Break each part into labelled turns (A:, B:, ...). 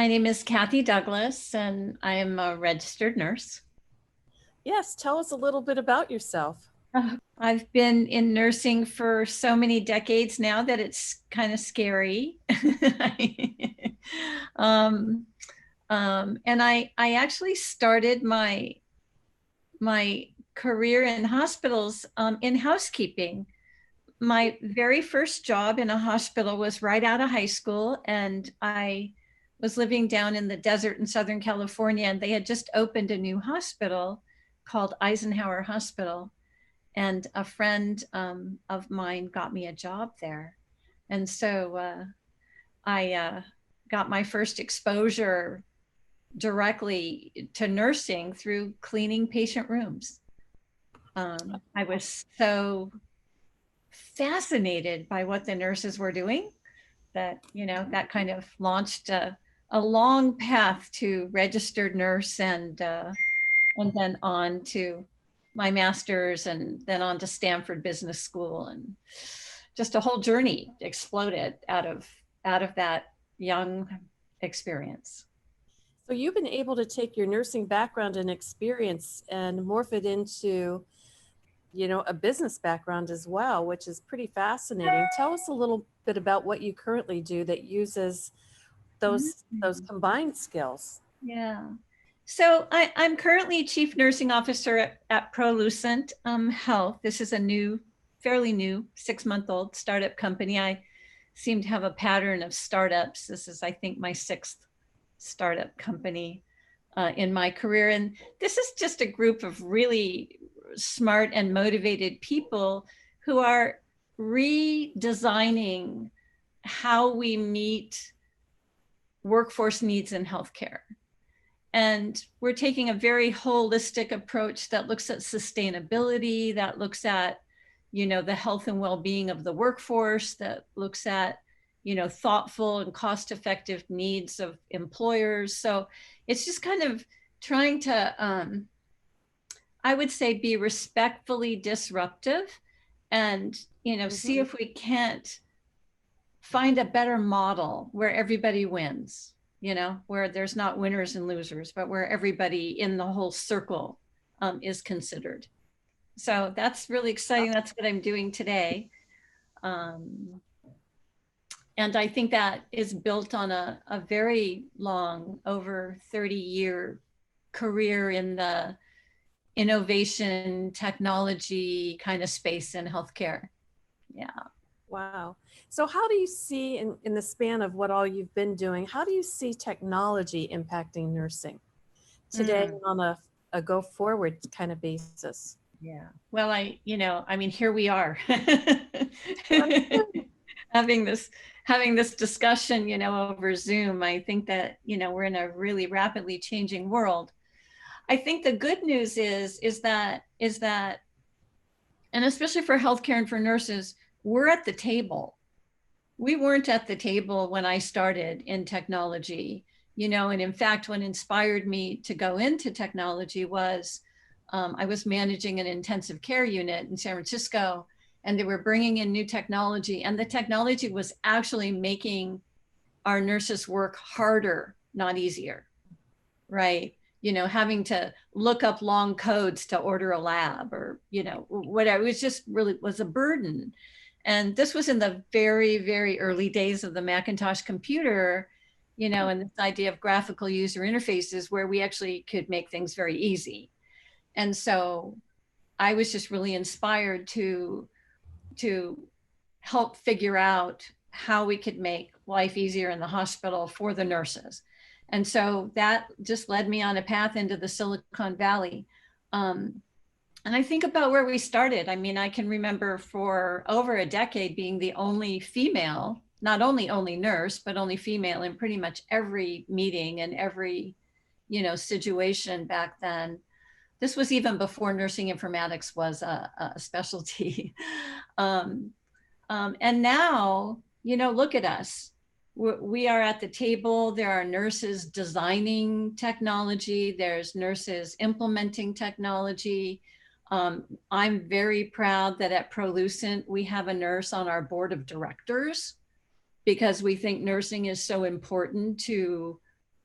A: My name is Kathy Douglas, and I am a registered nurse.
B: Yes, tell us a little bit about yourself.
A: I've been in nursing for so many decades now that it's kind of scary. um, and I actually started my career in hospitals in housekeeping. My very first job in a hospital was right out of high school, and I was living down in the desert in Southern California, and they had just opened a new hospital called Eisenhower Hospital. And a friend of mine got me a job there. And so I got my first exposure directly to nursing through cleaning patient rooms. I was so fascinated by what the nurses were doing that, that kind of launched a long path to registered nurse and then on to my master's and then on to Stanford Business School, and just a whole journey exploded out of that young experience.
B: So you've been able to take your nursing background and experience and morph it into, a business background as well, which is pretty fascinating. Tell us a little bit about what you currently do that uses those combined skills.
A: Yeah. So I'm currently Chief Nursing Officer at Prolucent Health. This is a fairly new 6-month-old startup company. I seem to have a pattern of startups. This is, I think, my 6th startup company in my career. And this is just a group of really smart and motivated people who are redesigning how we meet workforce needs in healthcare. And we're taking a very holistic approach that looks at sustainability, that looks at, the health and well-being of the workforce, that looks at, thoughtful and cost-effective needs of employers. So it's just kind of trying to, I would say, be respectfully disruptive and, see if we can't find a better model where everybody wins. Where there's not winners and losers, but where everybody in the whole circle is considered. So that's really exciting. That's what I'm doing today. And I think that is built on a very long, over 30-year career in the innovation, technology kind of space in healthcare. Yeah.
B: Wow. So how do you see in the span of what all you've been doing, how do you see technology impacting nursing today on a go forward kind of basis?
A: Yeah. Well, here we are having this discussion, over Zoom. I think that, we're in a really rapidly changing world. I think the good news is that, and especially for healthcare and for nurses, we're at the table. We weren't at the table when I started in technology, and in fact, what inspired me to go into technology was I was managing an intensive care unit in San Francisco, and they were bringing in new technology, and the technology was actually making our nurses work harder, not easier, right? Having to look up long codes to order a lab or, whatever. It was just really was a burden. And this was in the very, very early days of the Macintosh computer, and this idea of graphical user interfaces where we actually could make things very easy. And so I was just really inspired to help figure out how we could make life easier in the hospital for the nurses. And so that just led me on a path into the Silicon Valley. And I think about where we started. I mean, I can remember for over a decade being the only female, not only nurse, but only female in pretty much every meeting and every, situation back then. This was even before nursing informatics was a specialty. And now, look at us. We are at the table. There are nurses designing technology. There's nurses implementing technology. I'm very proud that at Prolucent, we have a nurse on our board of directors because we think nursing is so important to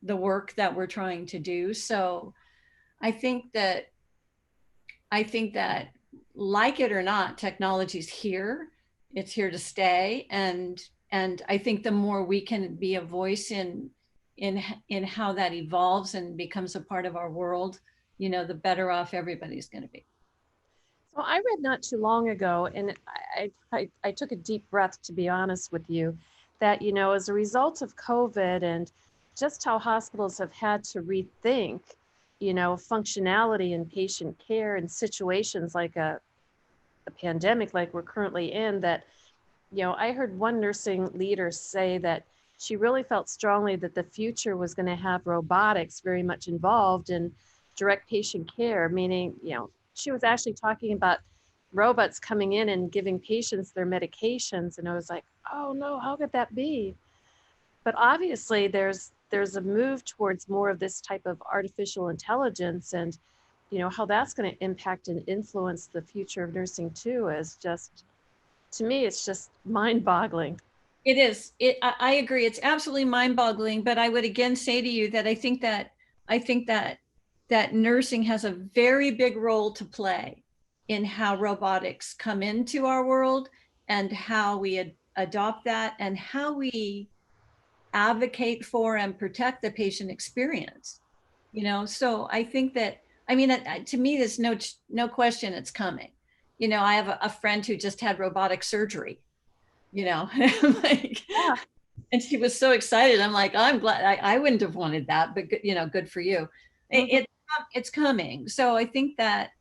A: the work that we're trying to do. So I think that like it or not, technology's here. It's here to stay. And I think the more we can be a voice in how that evolves and becomes a part of our world, the better off everybody's going to be.
B: So I read not too long ago, and I took a deep breath, to be honest with you, that, as a result of COVID and just how hospitals have had to rethink, functionality in patient care in situations like a pandemic like we're currently in, that, I heard one nursing leader say that she really felt strongly that the future was going to have robotics very much involved in direct patient care, meaning, she was actually talking about robots coming in and giving patients their medications. And I was like, oh no, how could that be? But obviously there's a move towards more of this type of artificial intelligence, and how that's going to impact and influence the future of nursing too, is just, to me, it's just mind-boggling.
A: It is. I agree. It's absolutely mind-boggling. But I would again say to you that I think that nursing has a very big role to play in how robotics come into our world and how we adopt that and how we advocate for and protect the patient experience. So I think that, I mean, to me, there's no question it's coming. I have a friend who just had robotic surgery, like,
B: Yeah.
A: and she was so excited. I'm like, I'm glad. I wouldn't have wanted that, but good for you.
B: Mhm.
A: It's coming. So I think that,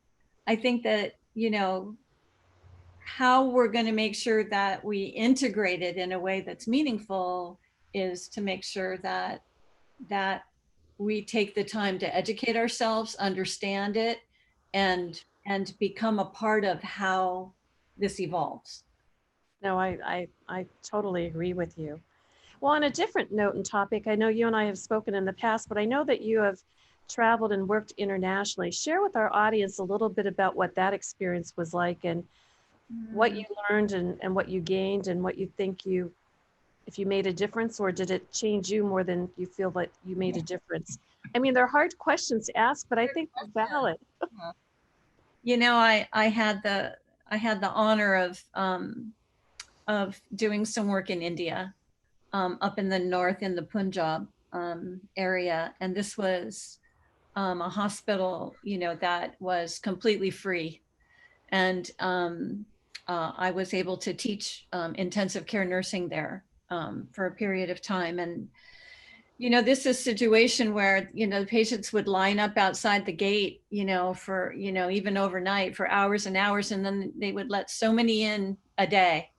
A: how we're going to make sure that we integrate it in a way that's meaningful is to make sure that we take the time to educate ourselves, understand it, and become a part of how this evolves.
B: No, I totally agree with you. Well, on a different note and topic, I know you and I have spoken in the past, but I know that you have traveled and worked internationally. Share with our audience a little bit about what that experience was like, and what you learned, and what you gained, and what you think if you made a difference, or did it change you more than you feel that you made a difference? I mean, they're hard questions to ask, but I think they're valid.
A: I had the honor of doing some work in India, up in the north in the Punjab area, and this was a hospital, that was completely free, and I was able to teach intensive care nursing there for a period of time. And this is a situation where the patients would line up outside the gate, for even overnight for hours and hours, and then they would let so many in a day,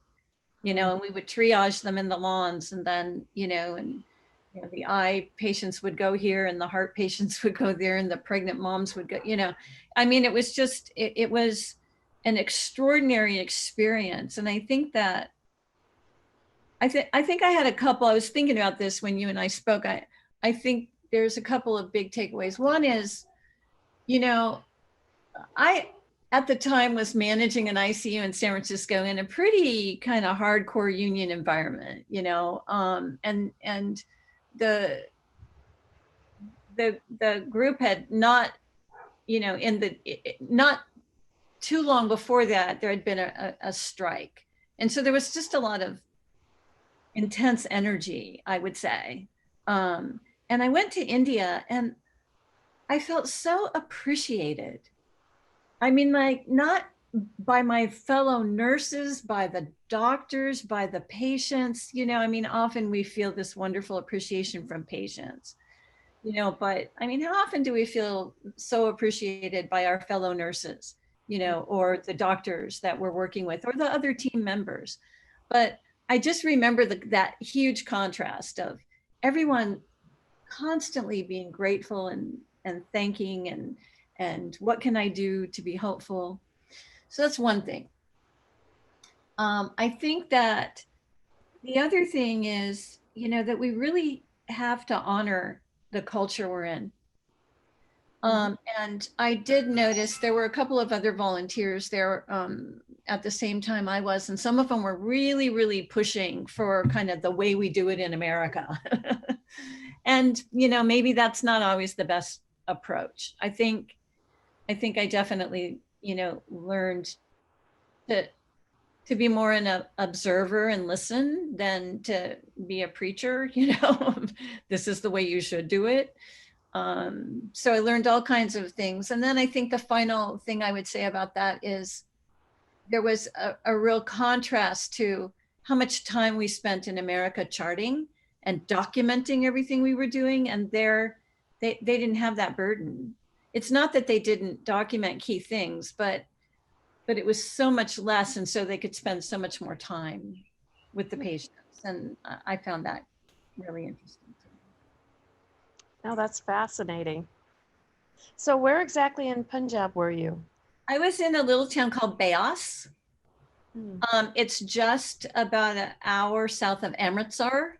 A: and we would triage them in the lawns, and then the eye patients would go here and the heart patients would go there and the pregnant moms would go, I mean, it was an extraordinary experience. And I think that I think I had a couple. I was thinking about this when you and I spoke. I think there's a couple of big takeaways. One is, I at the time was managing an ICU in San Francisco in a pretty kind of hardcore union environment, and the the group had not, not too long before that, there had been a strike, and so there was just a lot of intense energy, I would say. And I went to India and I felt so appreciated. I mean, like, not by my fellow nurses, by the doctors, by the patients, I mean, often we feel this wonderful appreciation from patients, but I mean, how often do we feel so appreciated by our fellow nurses, or the doctors that we're working with, or the other team members? But I just remember that huge contrast of everyone constantly being grateful and thanking and what can I do to be helpful? So that's one thing. I think that the other thing is, that we really have to honor the culture we're in. And I did notice there were a couple of other volunteers there at the same time I was, and some of them were really, really pushing for kind of the way we do it in America. And, maybe that's not always the best approach. I think I definitely, learned to be more an observer and listen than to be a preacher. This is the way you should do it. So I learned all kinds of things. And then I think the final thing I would say about that is there was a real contrast to how much time we spent in America charting and documenting everything we were doing. And they didn't have that burden. It's not that they didn't document key things, but it was so much less. And so they could spend so much more time with the patients. And I found that really interesting.
B: Oh, that's fascinating. So where exactly in Punjab were you?
A: I was in a little town called Beas.
B: Hmm.
A: It's just about an hour south of Amritsar,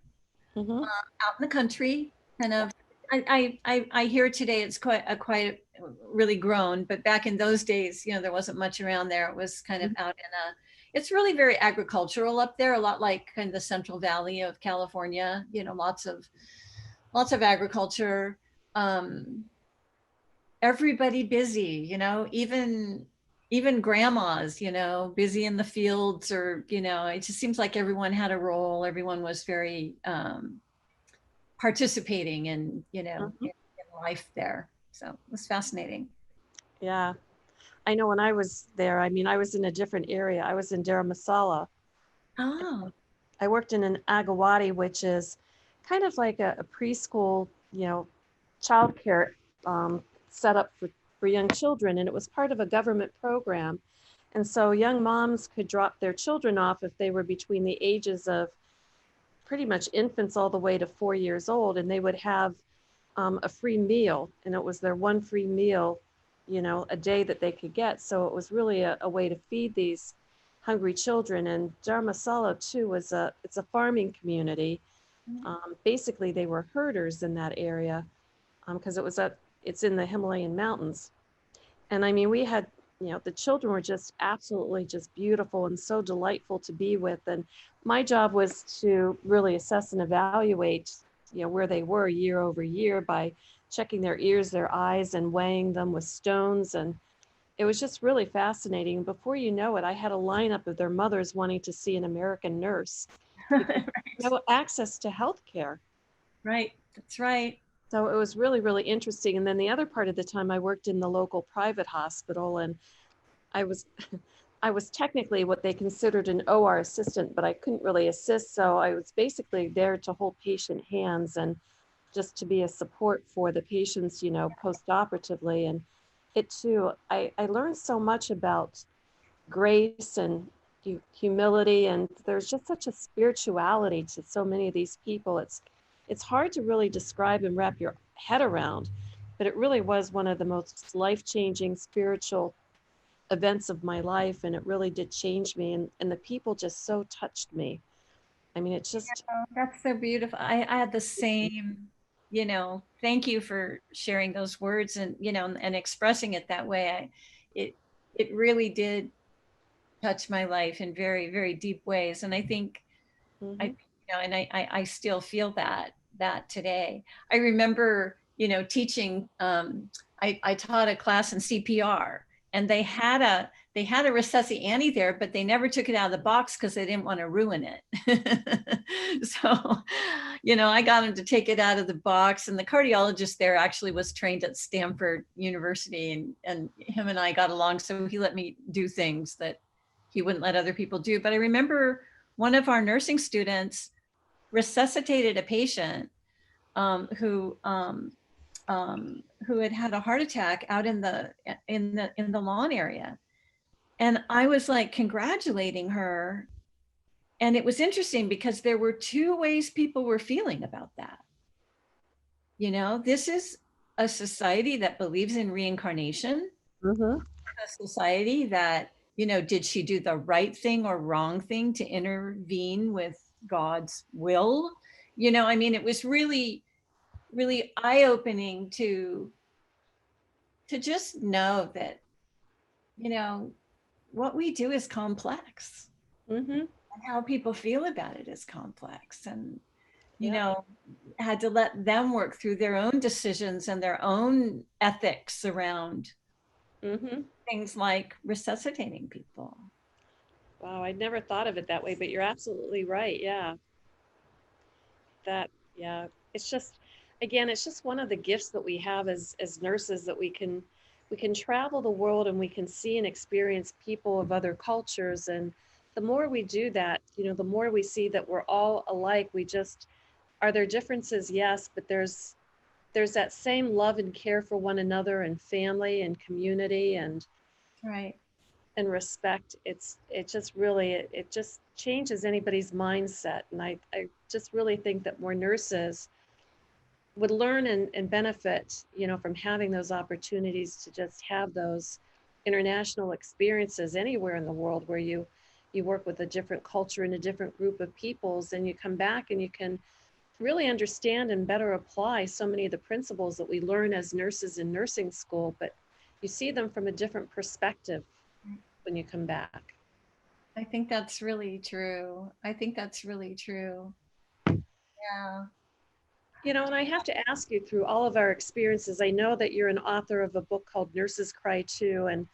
B: Mm-hmm.
A: out in the country. Kind of, I hear today it's quite really grown, but back in those days, there wasn't much around there. It was kind of out in a. It's really very agricultural up there, a lot like kind of the Central Valley of California. Lots of agriculture. Um, Everybody busy, even grandmas, busy in the fields, or it just seems like everyone had a role. Everyone was very participating in
B: Mm-hmm.
A: in life there. So it was fascinating.
B: Yeah. I know when I was there, I mean, I was in a different area. I was in Dharamsala.
A: Oh.
B: I worked in an Agawati, which is kind of like a preschool, childcare set up for young children. And it was part of a government program. And so young moms could drop their children off if they were between the ages of pretty much infants all the way to 4 years old. And they would have a free meal. And it was their one free meal, a day that they could get. So it was really a way to feed these hungry children. And Dharmasala too it's a farming community. Basically, they were herders in that area because it's in the Himalayan mountains. And I mean, we had, the children were just absolutely just beautiful and so delightful to be with. And my job was to really assess and evaluate, where they were year over year by checking their ears, their eyes, and weighing them with stones. And it was just really fascinating. Before you know it, I had a lineup of their mothers wanting to see an American nurse because
A: Right.
B: no access to health care.
A: Right. That's right.
B: So it was really, really interesting. And then the other part of the time I worked in the local private hospital, and I was I was technically what they considered an OR assistant, but I couldn't really assist. So I was basically there to hold patient hands and just to be a support for the patients, post-operatively. And it too, I learned so much about grace and humility, and there's just such a spirituality to so many of these people. It's hard to really describe and wrap your head around, but it really was one of the most life-changing spiritual events of my life, and it really did change me, and the people just so touched me. I mean, it's just.
A: Oh, that's so beautiful. I had the same, thank you for sharing those words and, and expressing it that way. It, it really did touch my life in very, very deep ways. And I think I,
B: Mhm.
A: and I still feel that today. I remember, teaching, I taught a class in CPR, and they had a Recessi Annie there, but they never took it out of the box because they didn't want to ruin it. So, I got him to take it out of the box, and the cardiologist there actually was trained at Stanford University, and him and I got along, so he let me do things that he wouldn't let other people do. But I remember one of our nursing students resuscitated a patient who had had a heart attack out in the lawn area, and I was like congratulating her. And it was interesting because there were two ways people were feeling about that. This is a society that believes in reincarnation,
B: Mhm.
A: a society that, did she do the right thing or wrong thing to intervene with God's will? I mean, it was really, really eye-opening to just know that, what we do is complex,
B: Mhm.
A: and how people feel about it is complex. And you
B: Yeah.
A: know, had to let them work through their own decisions and their own ethics around
B: Mm-hmm.
A: things like resuscitating people.
B: Wow, I'd never thought of it that way, but you're absolutely right. Yeah. That, yeah. It's just, again, it's just one of the gifts that we have as nurses, that we can travel the world and we can see and experience people of other cultures. And the more we do that, the more we see that we're all alike. We just, are there differences? Yes, but there's that same love and care for one another and family and community
A: Right.
B: and respect. It just really, it just changes anybody's mindset. And I just really think that more nurses would learn and benefit, from having those opportunities to just have those international experiences anywhere in the world, where you work with a different culture and a different group of peoples, and you come back and you can really understand and better apply so many of the principles that we learn as nurses in nursing school, but you see them from a different perspective when you come back.
A: I think that's really true. I think that's really true. Yeah.
B: And I have to ask you, through all of our experiences, I know that you're an author of a book called Nurses Cry Too. And,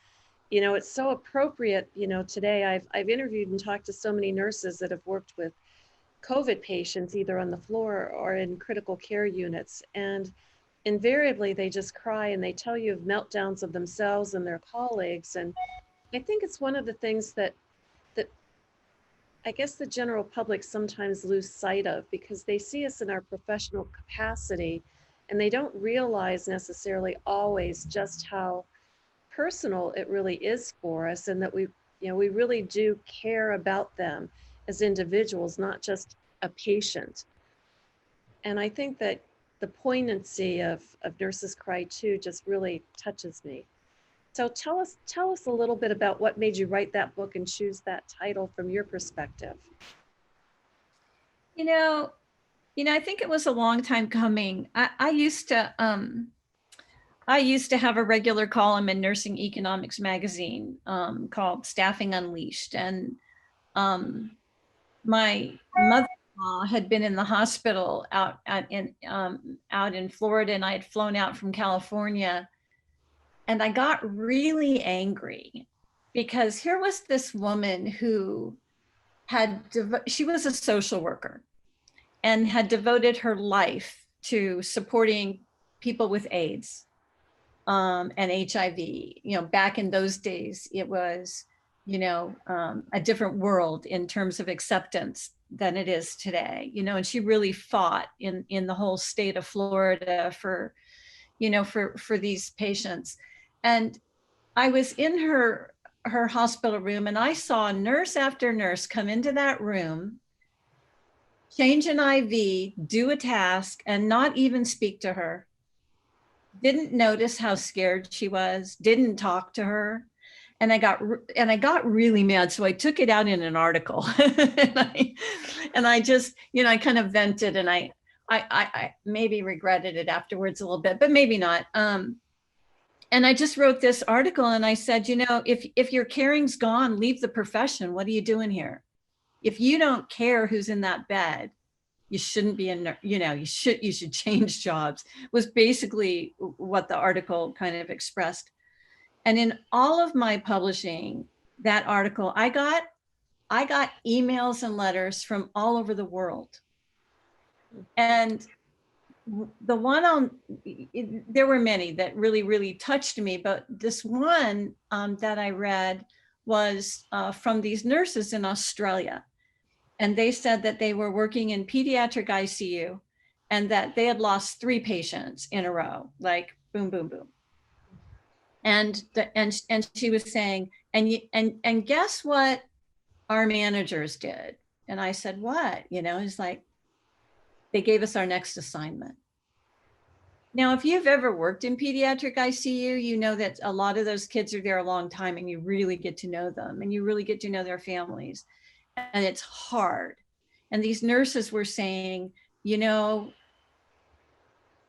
B: it's so appropriate, today I've interviewed and talked to so many nurses that have worked with COVID patients, either on the floor or in critical care units. And invariably, they just cry and they tell you of meltdowns of themselves and their colleagues. And I think it's one of the things that I guess the general public sometimes lose sight of, because they see us in our professional capacity and they don't realize necessarily always just how personal it really is for us, and that we really do care about them as individuals, not just a patient. And I think that the poignancy of Nurses Cry Too just really touches me. So tell us a little bit about what made you write that book and choose that title from your perspective.
A: You know, I think it was a long time coming. I used to have a regular column in Nursing Economics magazine called Staffing Unleashed. And my mother-in-law had been in the hospital out in Florida, and I had flown out from California. And I got really angry because here was this woman who she was a social worker and had devoted her life to supporting people with AIDS and HIV. Back in those days, it was, a different world in terms of acceptance than it is today. And she really fought in the whole state of Florida for these patients. And I was in her hospital room, and I saw nurse after nurse come into that room, change an IV, do a task, and not even speak to her. Didn't notice how scared she was, didn't talk to her. And I got really mad. So I took it out in an article. and I just, I kind of vented, and I maybe regretted it afterwards a little bit, but maybe not. And I just wrote this article, and I said, if your caring's gone, leave the profession. What are you doing here? If you don't care who's in that bed, you shouldn't be in, you should change jobs, was basically what the article kind of expressed. And in all of my publishing that article, I got emails and letters from all over the world. And the one there were many that really, really touched me, but this one that I read was from these nurses in Australia. And they said that they were working in pediatric ICU and that they had lost 3 patients in a row, like boom, boom, boom. And she was saying, and guess what our managers did? And I said, what? It's like, they gave us our next assignment. Now, if you've ever worked in pediatric ICU, you know that a lot of those kids are there a long time, and you really get to know them, and you really get to know their families. And it's hard. And these nurses were saying,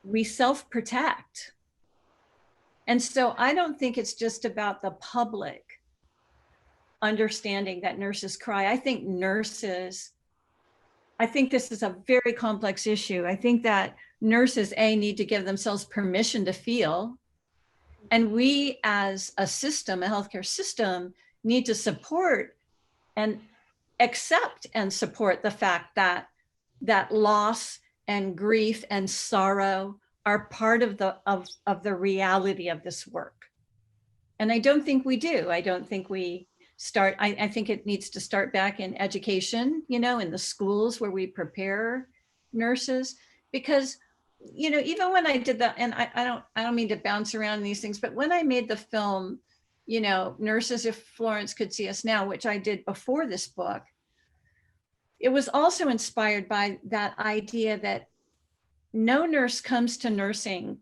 A: we self-protect. And so I don't think it's just about the public understanding that nurses cry. I think I think this is a very complex issue. I think that nurses, need to give themselves permission to feel. And we as a system, a healthcare system, need to support and accept and support the fact that loss and grief and sorrow are part of the reality of this work. And I don't think we do. I don't think we start, I think it needs to start back in education, in the schools where we prepare nurses, because even when I did that, and I don't mean to bounce around these things, but when I made the film, Nurses If Florence Could See Us Now, which I did before this book, it was also inspired by that idea that no nurse comes to nursing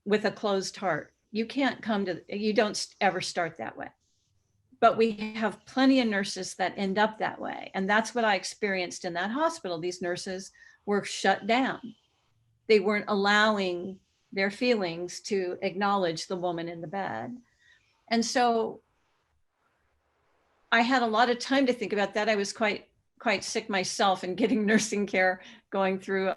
A: with a closed heart. You don't ever start that way. But we have plenty of nurses that end up that way. And that's what I experienced in that hospital. These nurses were shut down. They weren't allowing their feelings to acknowledge the woman in the bed. And so I had a lot of time to think about that. I was quite sick myself and getting nursing care, going through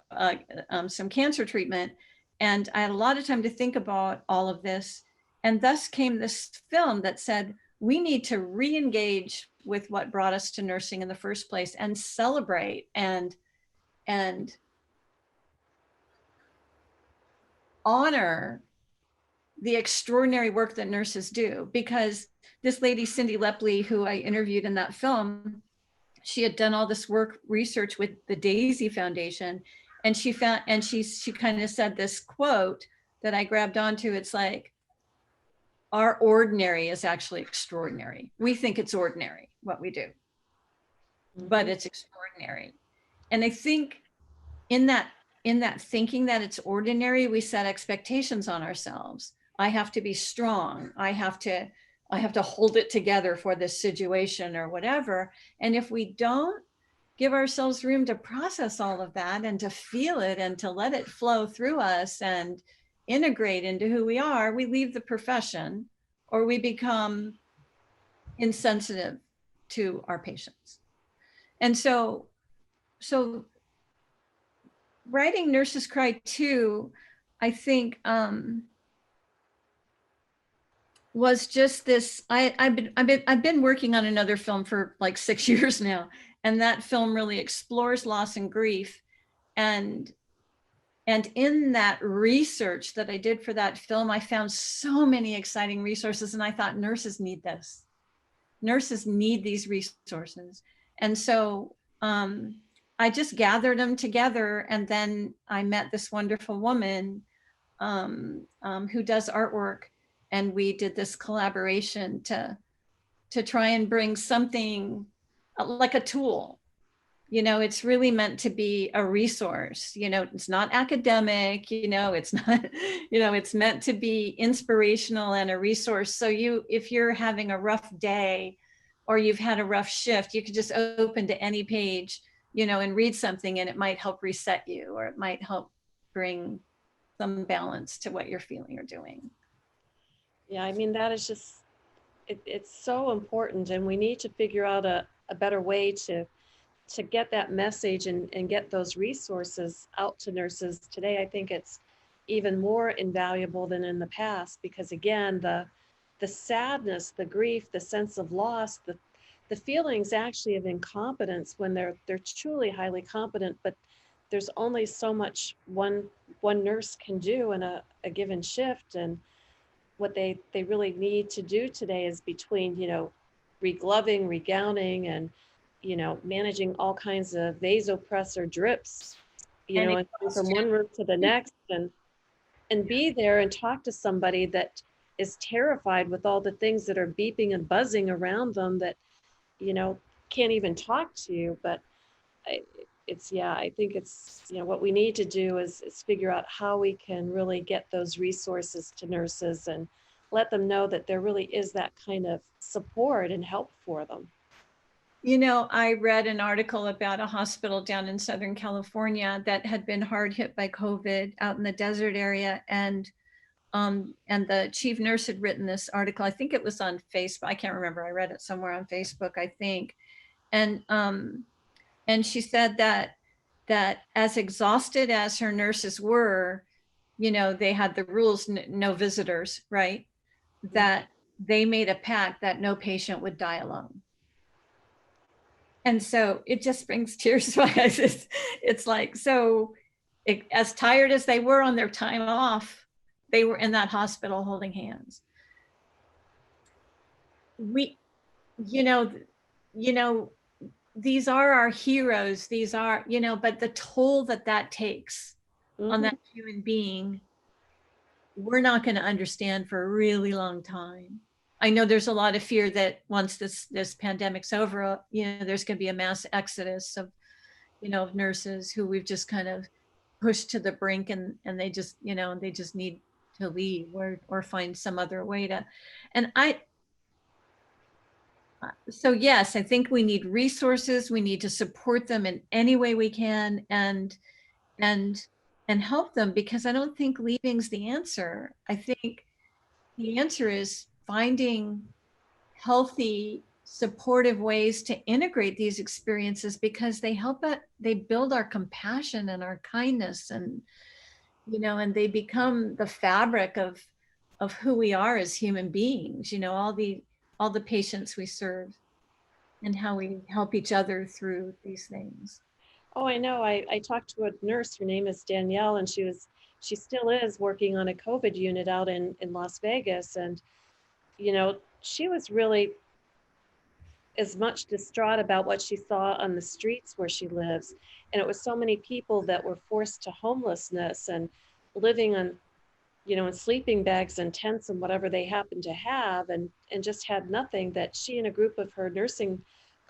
A: some cancer treatment. And I had a lot of time to think about all of this. And thus came this film that said, we need to re-engage with what brought us to nursing in the first place and celebrate and honor the extraordinary work that nurses do. Because this lady, Cindy Lepley, who I interviewed in that film, she had done all this work, research with the Daisy Foundation. And she kind of said this quote that I grabbed onto. It's like, our ordinary is actually extraordinary. We think it's ordinary what we do, but it's extraordinary. And I think in that thinking that it's ordinary, we set expectations on ourselves. I have to be strong. I have to hold it together for this situation or whatever. And if we don't give ourselves room to process all of that and to feel it and to let it flow through us and integrate into who we are, we leave the profession or we become insensitive to our patients. And so writing Nurses Cry 2, I think was just this, I've been working on another film for like 6 years now. And that film really explores loss and grief. And in that research that I did for that film, I found so many exciting resources. And I thought nurses need this. Nurses need these resources. And so I just gathered them together. And then I met this wonderful woman who does artwork. And we did this collaboration to try and bring something like a tool. It's really meant to be a resource. It's not academic, it's not, it's meant to be inspirational and a resource. So if you're having a rough day or you've had a rough shift, you could just open to any page, and read something, and it might help reset you, or it might help bring some balance to what you're feeling or doing.
B: Yeah, I mean, that is just, it's so important, and we need to figure out a better way to get that message and get those resources out to nurses today. I think it's even more invaluable than in the past, because again, the sadness, the grief, the sense of loss, the feelings actually of incompetence when they're truly highly competent, but there's only so much one nurse can do in a given shift. And what they really need to do today is between, regloving, regowning, and, managing all kinds of vasopressor drips, and from one room to the next, and be there and talk to somebody that is terrified with all the things that are beeping and buzzing around them that, can't even talk to you. But I think it's, what we need to do is figure out how we can really get those resources to nurses and let them know that there really is that kind of support and help for them.
A: I read an article about a hospital down in Southern California that had been hard hit by COVID out in the desert area. And the chief nurse had written this article. I think it was on Facebook. I can't remember. I read it somewhere on Facebook, I think. And And she said that as exhausted as her nurses were, they had the rules, no visitors, right? That they made a pact that no patient would die alone. And so it just brings tears to my eyes. It's like, so as tired as they were on their time off, they were in that hospital holding hands. We, you know, you know, these are our heroes. These are, but the toll that takes on that human being, we're not going to understand for a really long time. I know there's a lot of fear that once this pandemic's over, there's going to be a mass exodus of, of nurses who we've just kind of pushed to the brink, and they just, they just need to leave or find some other way to. And so yes, I think we need resources. We need to support them in any way we can, and and help them, because I don't think leaving's the answer. I think the answer is finding healthy, supportive ways to integrate these experiences, because they help it, they build our compassion and our kindness, and and they become the fabric of who we are as human beings, all the patients we serve, and how we help each other through these things.
B: Oh, I know. I talked to a nurse. Her name is Danielle, and she still is working on a COVID unit out in Las Vegas. And, she was really as much distraught about what she saw on the streets where she lives. And it was so many people that were forced to homelessness and living on, in sleeping bags and tents and whatever they happened to have, and just had nothing, that she and a group of her nursing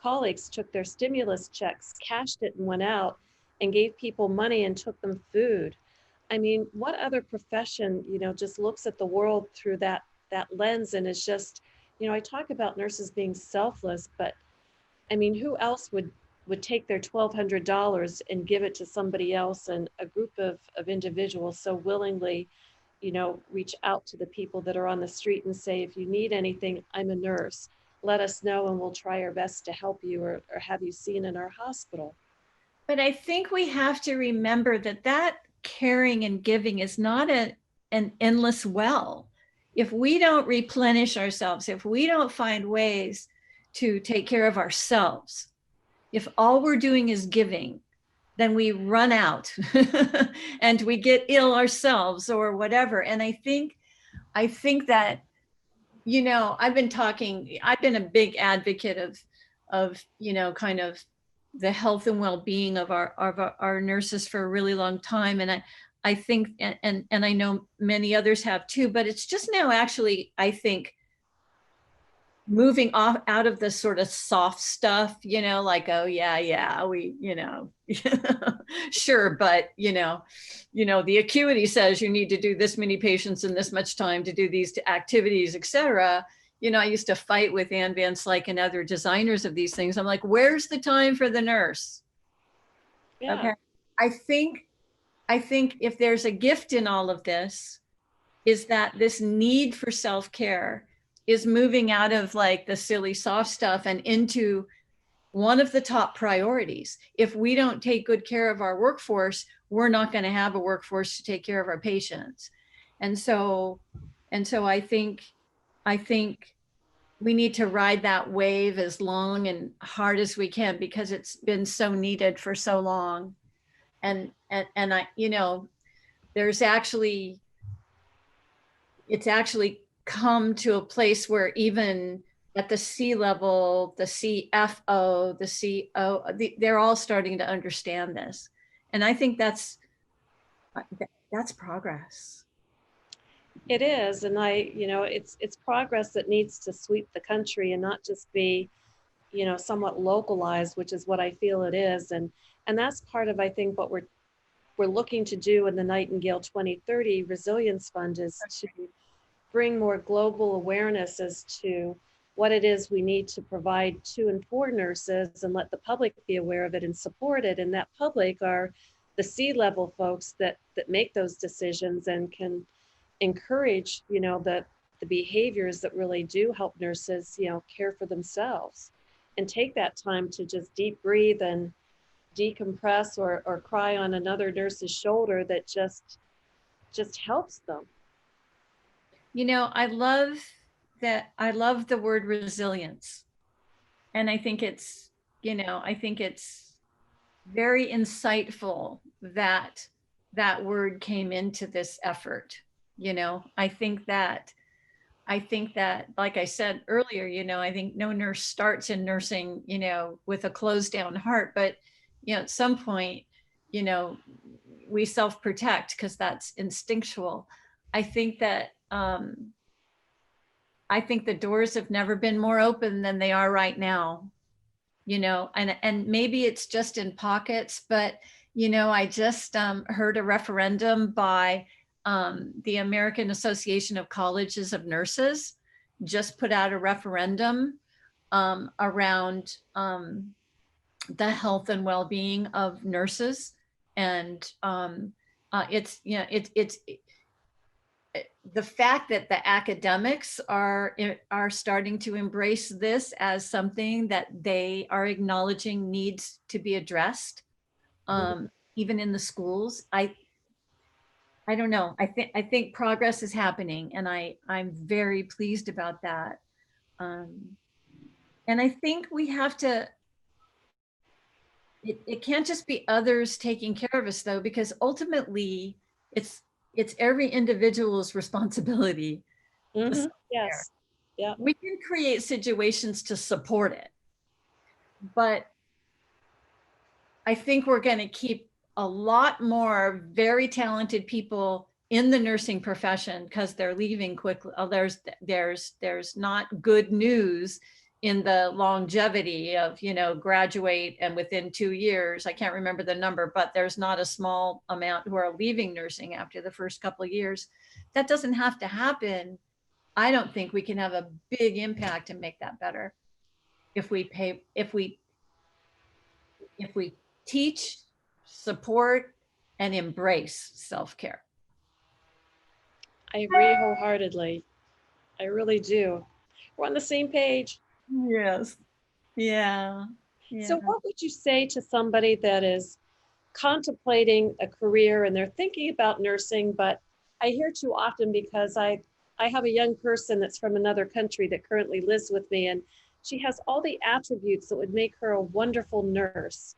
B: colleagues took their stimulus checks, cashed it, and went out and gave people money and took them food. I mean, what other profession, just looks at the world through that lens, and is just, I talk about nurses being selfless, but I mean, who else would take their $1,200 and give it to somebody else? And a group of individuals so willingly, reach out to the people that are on the street and say, if you need anything, I'm a nurse. Let us know and we'll try our best to help you, or have you seen in our hospital.
A: But I think we have to remember that caring and giving is not an endless well. If we don't replenish ourselves, if we don't find ways to take care of ourselves, if all we're doing is giving, then we run out and we get ill ourselves or whatever. And I think that, I've been a big advocate of, kind of the health and well-being of our nurses for a really long time. And I think, and I know many others have too, but it's just now actually, I think, moving off out of the sort of soft stuff, like, oh yeah, we, sure, but the acuity says you need to do this many patients in this much time to do these activities, etc. I used to fight with Ann Van Slyke and other designers of these things. I'm like, where's the time for the nurse?
B: Yeah.
A: Okay. I think if there's a gift in all of this, is that this need for self-care is moving out of like the silly soft stuff and into one of the top priorities. If we don't take good care of our workforce, we're not going to have a workforce to take care of our patients. And so I think we need to ride that wave as long and hard as we can, because it's been so needed for so long. And I, there's actually, it's actually come to a place where even at the C level, the CFO, the CO, they're all starting to understand this. And I think that's progress.
B: It is. And it's progress that needs to sweep the country and not just be, somewhat localized, which is what I feel it is. And that's part of, I think, what we're looking to do in the Nightingale 2030 Resilience Fund, is to bring more global awareness as to what it is we need to provide to and for nurses, and let the public be aware of it and support it. And that public are the C-level folks that make those decisions and can encourage, the behaviors that really do help nurses, care for themselves, and take that time to just deep breathe and decompress or cry on another nurse's shoulder that just helps them.
A: You know, I love that. I love the word resilience. And I think it's, you know, I think it's very insightful that that word came into this effort. You know, I think that, like I said earlier, you know, I think no nurse starts in nursing, you know, with a closed down heart, but, you know, at some point, you know, we self protect because that's instinctual. I think that, I think the doors have never been more open than they are right now, you know, and maybe it's just in pockets, but, you know, I just heard a referendum by the American Association of Colleges of Nurses just put out a referendum around the health and well-being of nurses. And it's, you know, it's the fact that the academics are starting to embrace this as something that they are acknowledging needs to be addressed, even in the schools. I don't know. I think progress is happening, and I'm very pleased about that. Um, and I think we have to. It can't just be others taking care of us, though, because ultimately it's it's every individual's responsibility to self-care.
B: Yes. Yeah.
A: We can create situations to support it, but I think we're going to keep a lot more very talented people in the nursing profession because they're leaving quickly. Oh, there's not good news in the longevity of, you know, graduate and within 2 years, I can't remember the number, but there's not a small amount who are leaving nursing after the first couple of years. That doesn't have to happen. I don't think we can have a big impact and make that better if we pay, if we teach, support, and embrace self-care.
B: I agree wholeheartedly. I really do. We're on the same page.
A: Yes. Yeah. Yeah.
B: So, what would you say to somebody that is contemplating a career and they're thinking about nursing, but I hear too often because I have a young person that's from another country that currently lives with me, and she has all the attributes that would make her a wonderful nurse.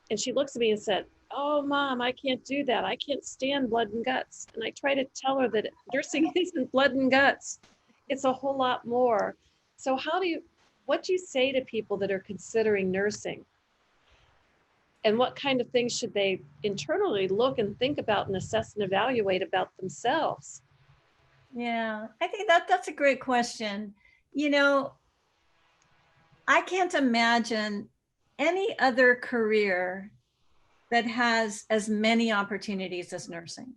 B: And she looks at me and said, "Oh, Mom, I can't do that. I can't stand blood and guts." And I try to tell her that nursing isn't blood and guts. It's a whole lot more. So what do you say to people that are considering nursing? And what kind of things should they internally look and think about and assess and evaluate about themselves?
A: Yeah. I think that that's a great question. You know, I can't imagine any other career that has as many opportunities as nursing.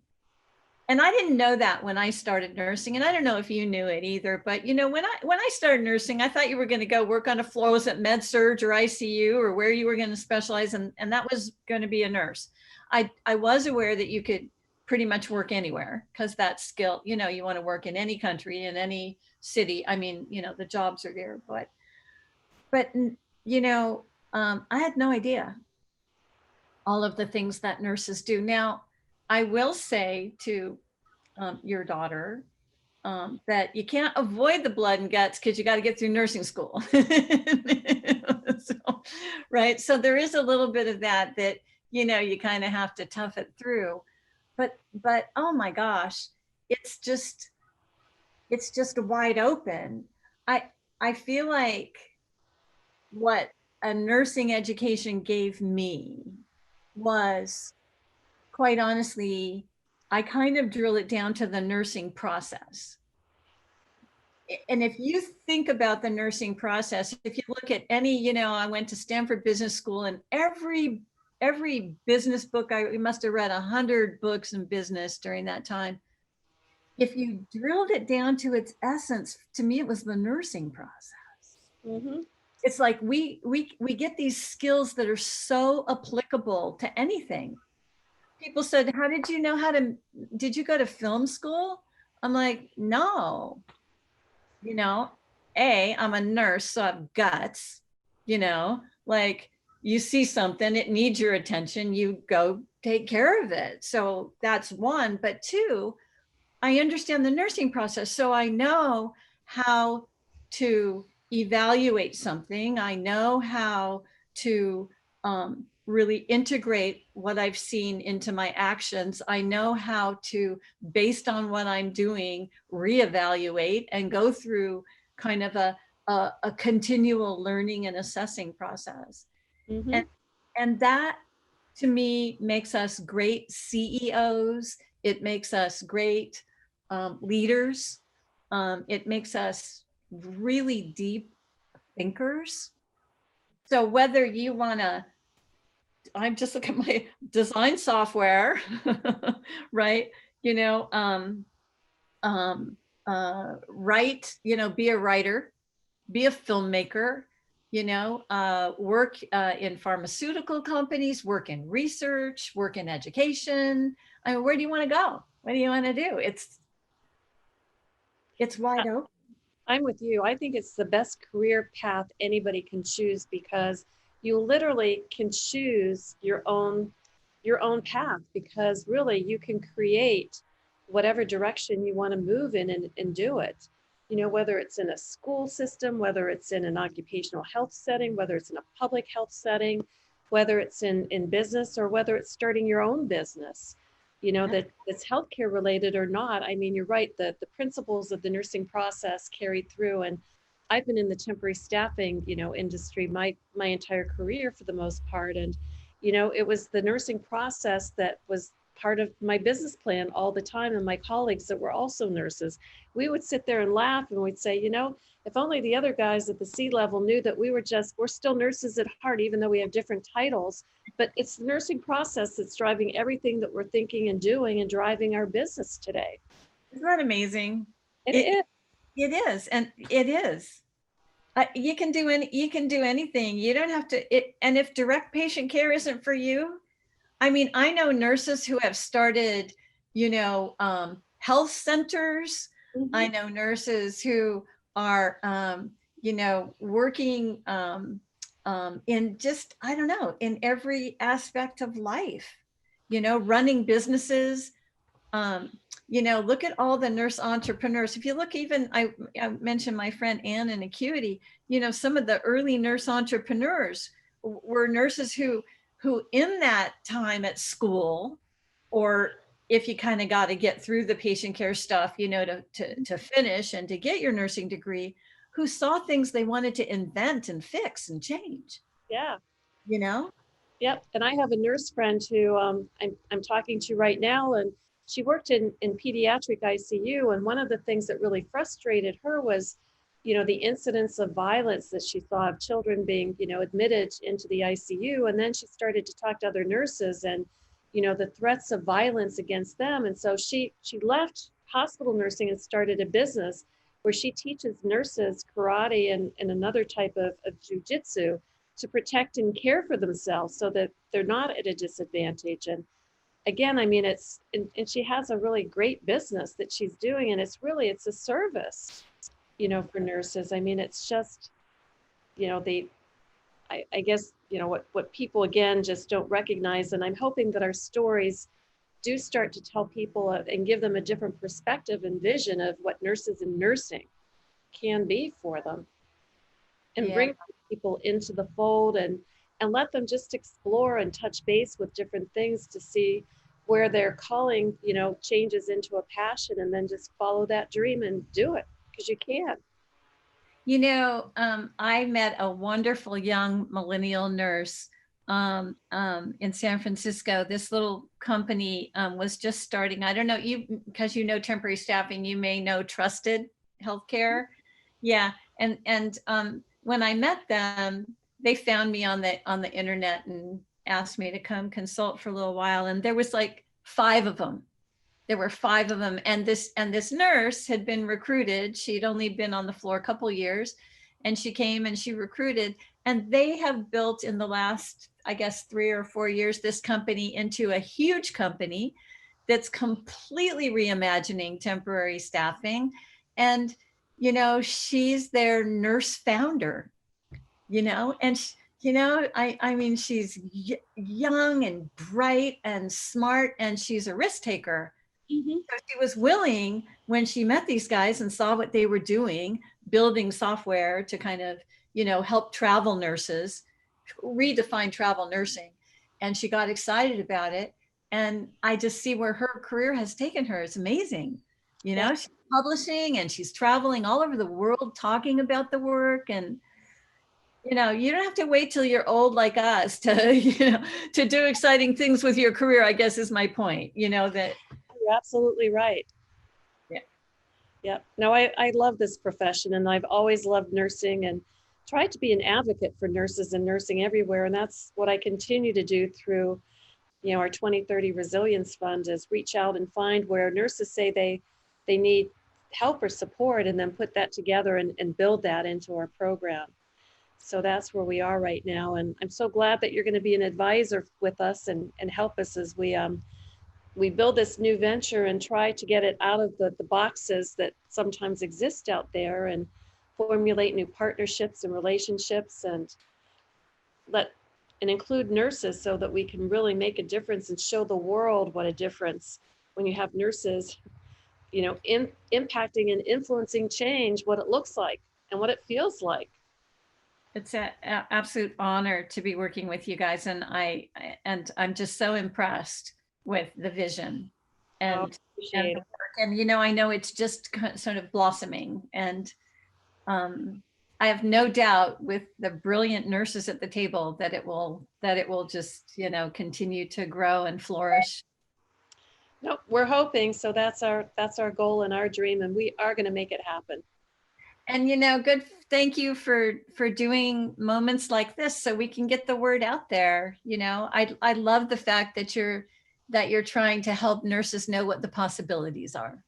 A: And I didn't know that when I started nursing, and I don't know if you knew it either, but you know, when I started nursing, I thought you were going to go work on a floor, was it med surg or ICU or where you were going to specialize, and that was going to be a nurse. I was aware that you could pretty much work anywhere because that skill, you know, you want to work in any country, in any city. I mean, you know, the jobs are there, but you know, I had no idea all of the things that nurses do. Now, I will say to your daughter that you can't avoid the blood and guts because you got to get through nursing school. So, right. So there is a little bit of that, you know, you kind of have to tough it through. But oh my gosh, it's just it's just wide open. I I feel like what a nursing education gave me was, quite honestly, I kind of drill it down to the nursing process. And if you think about the nursing process, if you look at any, you know, I went to Stanford Business School, and every business book, I must have read 100 books in business during that time. If you drilled it down to its essence, to me, it was the nursing process.
B: Mm-hmm.
A: It's like we get these skills that are so applicable to anything. People said, "How did you know how to? Did you go to film school?" I'm like, "No, you know, I'm a nurse, so I have guts, you know, like you see something, it needs your attention, you go take care of it. So that's one. But two, I understand the nursing process. So I know how to evaluate something. I know how to really integrate what I've seen into my actions. I know how to, based on what I'm doing, reevaluate and go through kind of a continual learning and assessing process.
B: Mm-hmm.
A: And that to me makes us great CEOs. It makes us great leaders. It makes us really deep thinkers. So whether you want to, I'm just looking at my design software, right? You know, write, you know, be a writer, be a filmmaker, you know, work in pharmaceutical companies, work in research, work in education. I mean, where do you want to go? What do you want to do? It's wide open.
B: I'm with you. I think it's the best career path anybody can choose because you literally can choose your own path because really you can create whatever direction you want to move in and do it. You know, whether it's in a school system, whether it's in an occupational health setting, whether it's in a public health setting, whether it's in business or whether it's starting your own business, you know, that it's healthcare related or not. I mean, you're right, the principles of the nursing process carried through. And I've been in the temporary staffing, you know, industry my entire career for the most part. And, you know, it was the nursing process that was part of my business plan all the time. And my colleagues that were also nurses, we would sit there and laugh and we'd say, you know, if only the other guys at the C level knew that we're still nurses at heart, even though we have different titles, but it's the nursing process that's driving everything that we're thinking and doing and driving our business today.
A: Isn't that amazing?
B: It is.
A: It is, and it is. You can do anything. You don't have to. And if direct patient care isn't for you, I mean, I know nurses who have started, you know, health centers.
B: Mm-hmm.
A: I know nurses who are, you know, working in just, I don't know, in every aspect of life, you know, running businesses. You know, look at all the nurse entrepreneurs. If you look, even I mentioned my friend Ann in Acuity, you know, some of the early nurse entrepreneurs were nurses who in that time at school, or if you kind of got to get through the patient care stuff, you know, to finish and to get your nursing degree, who saw things they wanted to invent and fix and change.
B: Yeah.
A: You know?
B: Yep. And I have a nurse friend who I'm talking to right now, and she worked in pediatric ICU. And one of the things that really frustrated her was, you know, the incidence of violence that she saw of children being, you know, admitted into the ICU. And then she started to talk to other nurses and, you know, the threats of violence against them. And so she left hospital nursing and started a business where she teaches nurses karate and another type of jujitsu to protect and care for themselves so that they're not at a disadvantage. And again, I mean, and she has a really great business that she's doing, and it's a service, you know, for nurses. I mean, it's just, you know, I guess, you know, what people again just don't recognize. And I'm hoping that our stories do start to tell people and give them a different perspective and vision of what nurses and nursing can be for them, and bring people into the fold and let them just explore and touch base with different things to see where their calling, you know, changes into a passion, and then just follow that dream and do it because you can.
A: You know, I met a wonderful young millennial nurse in San Francisco. This little company was just starting. I don't know, because you know temporary staffing, you may know Trusted Healthcare. Yeah, and when I met them, they found me on the internet and asked me to come consult for a little while. And there was like 5 of them. There were 5 of them, and this nurse had been recruited. She'd only been on the floor a couple years, and she came and she recruited. And they have built in the last, I guess, 3 or 4 years, this company into a huge company that's completely reimagining temporary staffing. And you know, she's their nurse founder. You know, and I mean, she's young and bright and smart, and she's a risk taker.
B: Mhm.
A: So she was willing, when she met these guys and saw what they were doing, building software to kind of, help travel nurses redefine travel nursing. And she got excited about it. And I just see where her career has taken her. It's amazing.
B: Yeah.
A: She's publishing and she's traveling all over the world talking about the work. And you don't have to wait till you're old like us to, to do exciting things with your career, I guess is my point, that.
B: You're absolutely right.
A: Yeah.
B: Yeah. No, I love this profession, and I've always loved nursing and tried to be an advocate for nurses and nursing everywhere. And that's what I continue to do through, our 2030 Resilience Fund, is reach out and find where nurses say they need help or support, and then put that together and build that into our program. So that's where we are right now. And I'm so glad that you're going to be an advisor with us and help us as we build this new venture and try to get it out of the boxes that sometimes exist out there, and formulate new partnerships and relationships, and include nurses, so that we can really make a difference and show the world what a difference when you have nurses, impacting and influencing change, what it looks like and what it feels like.
A: It's an absolute honor to be working with you guys, and I'm just so impressed with the vision and
B: Appreciate
A: the
B: it.
A: work. And I know it's just sort of blossoming, and I have no doubt, with the brilliant nurses at the table, that it will just continue to grow and flourish.
B: Nope, we're hoping. So that's our goal and our dream, and we are going to make it happen.
A: And good. Thank you for doing moments like this so we can get the word out there. I love the fact that you're trying to help nurses know what the possibilities are.